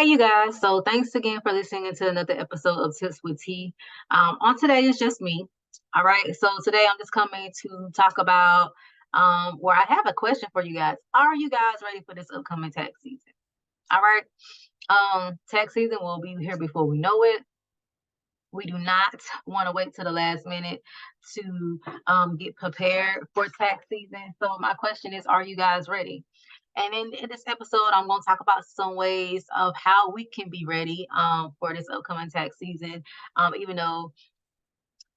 Hey, you guys. So, thanks again for listening to another episode of Tips with T. On today is just me. All right. So, today I'm just coming to talk about where I have a question for you guys. Are you guys ready for this upcoming tax season? All right. Tax season will be here before we know it. We do not want to wait till the last minute to get prepared for tax season. So, my question is, are you guys ready? And in this episode, I'm going to talk about some ways of how we can be ready for this upcoming tax season. Even though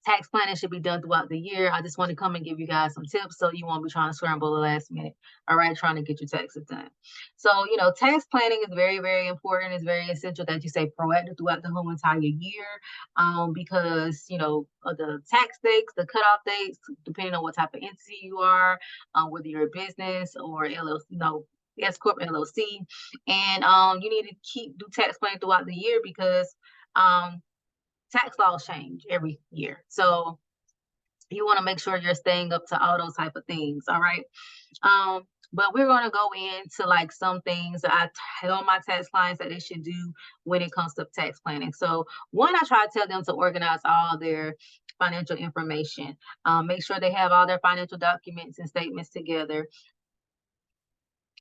tax planning should be done throughout the year, I just want to come and give you guys some tips so you won't be trying to scramble the last minute. All right, trying to get your taxes done. So, tax planning is very, very important. It's very essential that you stay proactive throughout the whole entire year because, of the tax dates, the cutoff dates, depending on what type of entity you are, whether you're a business or LLC, S Corp LLC. And you need to do tax planning throughout the year because um, tax laws change every year. So you want to make sure you're staying up to all those type of things. All right. But we're going to go into like some things that I tell my tax clients that they should do when it comes to tax planning. So one, I try to tell them to organize all their financial information. Make sure they have all their financial documents and statements together.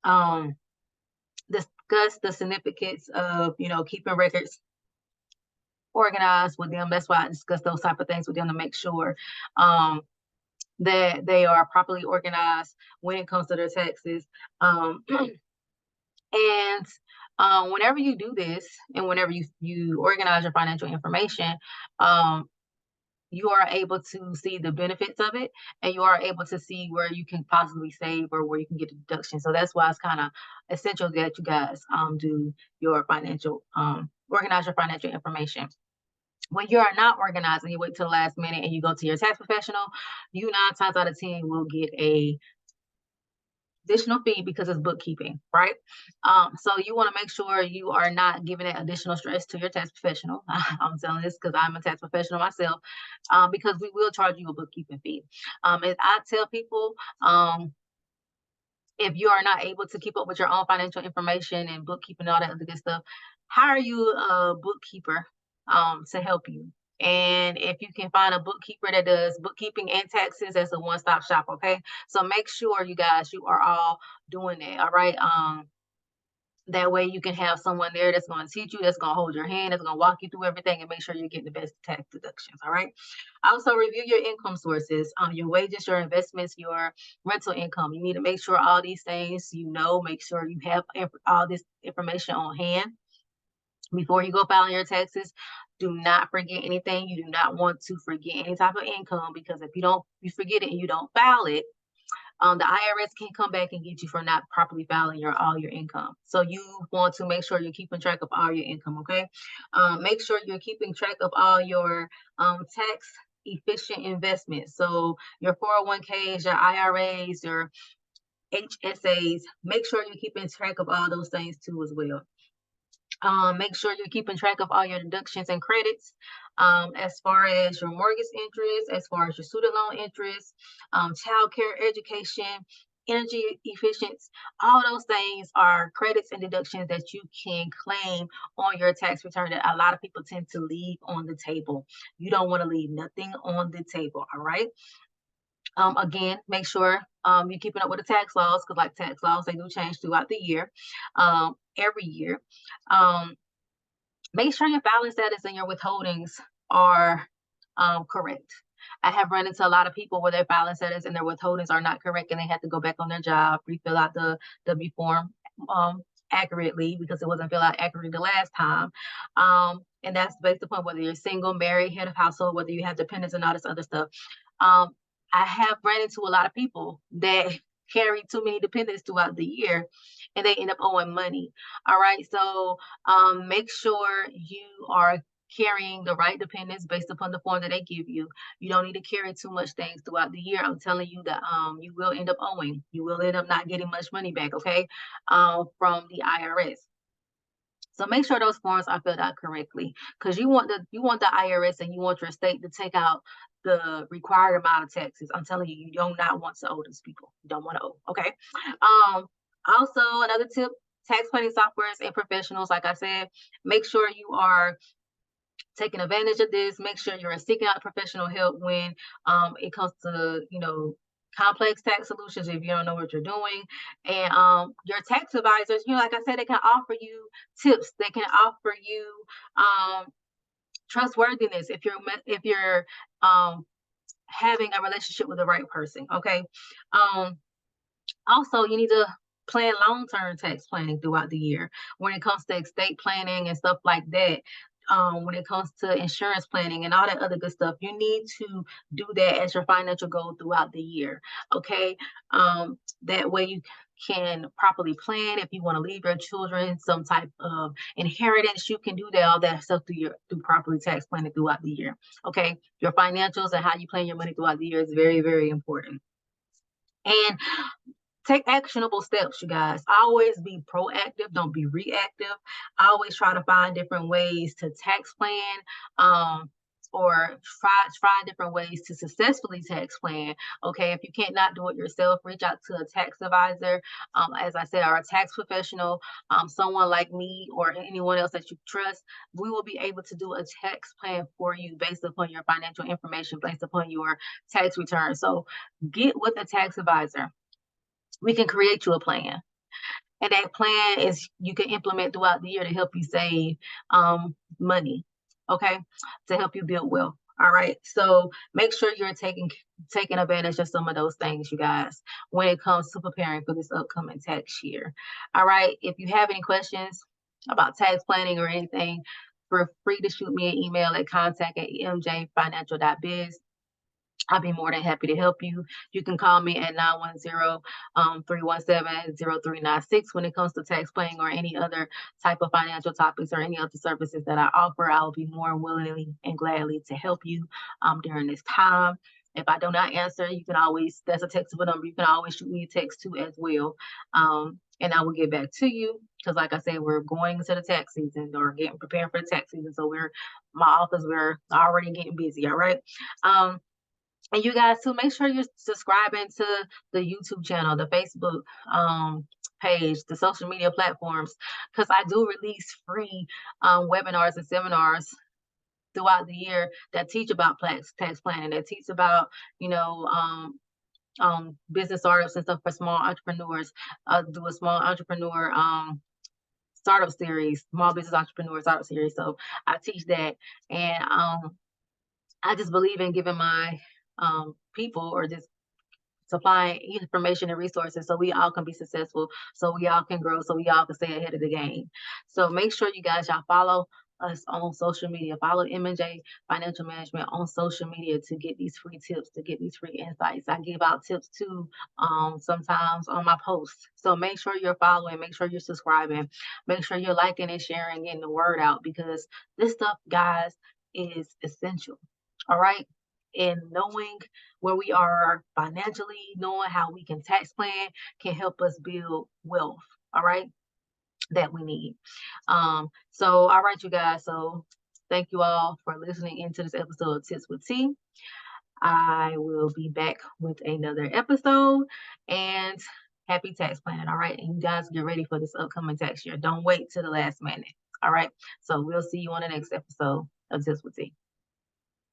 Um, discuss the significance of, keeping records organized with them. That's why I discuss those type of things with them to make sure that they are properly organized when it comes to their taxes. And whenever you do this and whenever you organize your financial information, you are able to see the benefits of it and you are able to see where you can possibly save or where you can get a deduction. So that's why it's kind of essential that you guys do your financial organize your financial information. When you are not organized and you wait till the last minute and you go to your tax professional, you 9 times out of 10 will get a additional fee because it's bookkeeping, right? So you want to make sure you are not giving that additional stress to your tax professional. I'm telling this because I'm a tax professional myself, because we will charge you a bookkeeping fee. And I tell people, if you are not able to keep up with your own financial information and bookkeeping and all that other good stuff, hire you a bookkeeper to help you. And if you can find a bookkeeper that does bookkeeping and taxes, that's a one-stop shop. Okay. So make sure you guys, you are all doing that. All right. That way you can have someone there that's going to teach you, that's going to hold your hand, that's going to walk you through everything and make sure you're getting the best tax deductions. All right. Also review your income sources, your wages, your investments, your rental income. You need to make sure all these things, make sure you have all this information on hand before you go filing your taxes. Do not forget anything. You do not want to forget any type of income because if you forget it and you don't file it, the IRS can come back and get you for not properly filing all your income. So you want to make sure you're keeping track of all your income, okay? Make sure you're keeping track of all your tax efficient investments. So your 401ks, your IRAs, your HSAs, make sure you're keeping track of all those things too as well. Make sure you're keeping track of all your deductions and credits, as far as your mortgage interest, as far as your student loan interest, child care, education, energy efficiency. All those things are credits and deductions that you can claim on your tax return that a lot of people tend to leave on the table. You don't want to leave nothing on the table. All right. Again, make sure you're keeping up with the tax laws because, like tax laws, they do change throughout the year, every year. Make sure your filing status and your withholdings are correct. I have run into a lot of people where their filing status and their withholdings are not correct, and they have to go back on their job, refill out the W form accurately because it wasn't filled out accurately the last time. And that's based upon whether you're single, married, head of household, whether you have dependents and all this other stuff. I have ran into a lot of people that carry too many dependents throughout the year and they end up owing money. All right. So make sure you are carrying the right dependents based upon the form that they give you. You don't need to carry too much things throughout the year. I'm telling you that you will end up owing. You will end up not getting much money back, okay, from the IRS. So make sure those forms are filled out correctly because you want the IRS and you want your state to take out the required amount of taxes. I'm telling you, you do not want to owe these people. You don't want to owe. Okay. Also, another tip tax planning softwares and professionals, like I said, make sure you are taking advantage of this. Make sure you're seeking out professional help when it comes to, complex tax solutions if you don't know what you're doing. And your tax advisors, like I said, they can offer you tips. They can offer you um, trustworthiness if you're um, having a relationship with the right person. Okay. Um, Also, you need to plan long-term tax planning throughout the year when it comes to estate planning and stuff like that. When it comes to insurance planning and all that other good stuff, you need to do that as your financial goal throughout the year. Okay. That way you can properly plan. If you want to leave your children some type of inheritance, you can do that, all that stuff through properly tax planning throughout the year. Okay. Your financials and how you plan your money throughout the year is very, very important. And take actionable steps, you guys. Always be proactive, don't be reactive. Always try to find different ways to tax plan, um, or try different ways to successfully tax plan. Okay, if you can't not do it yourself, reach out to a tax advisor, as I said, or a tax professional, someone like me or anyone else that you trust. We will be able to do a tax plan for you based upon your financial information, based upon your tax return. So get with a tax advisor. We can create you a plan. And that plan is you can implement throughout the year to help you save money, okay? To help you build wealth. All right. So make sure you're taking advantage of some of those things, you guys, when it comes to preparing for this upcoming tax year. All right. If you have any questions about tax planning or anything, feel free to shoot me an email at contact@mjfinancial.biz. I'll be more than happy to help you. You can call me at 910-317-0396 when it comes to tax planning or any other type of financial topics or any other services that I offer. I will be more willingly and gladly to help you during this time. If I do not answer, you can always, that's a textable number. You can always shoot me a text too as well. And I will get back to you because, like I said, we're going into the tax season or getting prepared for the tax season. So my office, we're already getting busy. All right. And you guys too, make sure you're subscribing to the YouTube channel, the Facebook page, the social media platforms, because I do release free webinars and seminars throughout the year that teach about tax planning, that teach about, you know, business startups and stuff for small entrepreneurs. Do a small entrepreneur startup series, small business entrepreneur startup series. So I teach that. And I just believe in giving my people or just supplying information and resources so we all can be successful, so we all can grow, so we all can stay ahead of the game. So make sure you guys, y'all follow us on social media. Follow M&J Financial Management on social media to get these free tips, to get these free insights. I give out tips too sometimes on my posts. So make sure you're following, make sure you're subscribing, make sure you're liking and sharing, getting the word out because this stuff, guys, is essential. All right. And knowing where we are financially, knowing how we can tax plan can help us build wealth. All right. That we need. So all right, you guys. So thank you all for listening into this episode of Tips with T. I will be back with another episode and happy tax planning. All right. And you guys get ready for this upcoming tax year. Don't wait till the last minute. All right. So we'll see you on the next episode of Tips with T.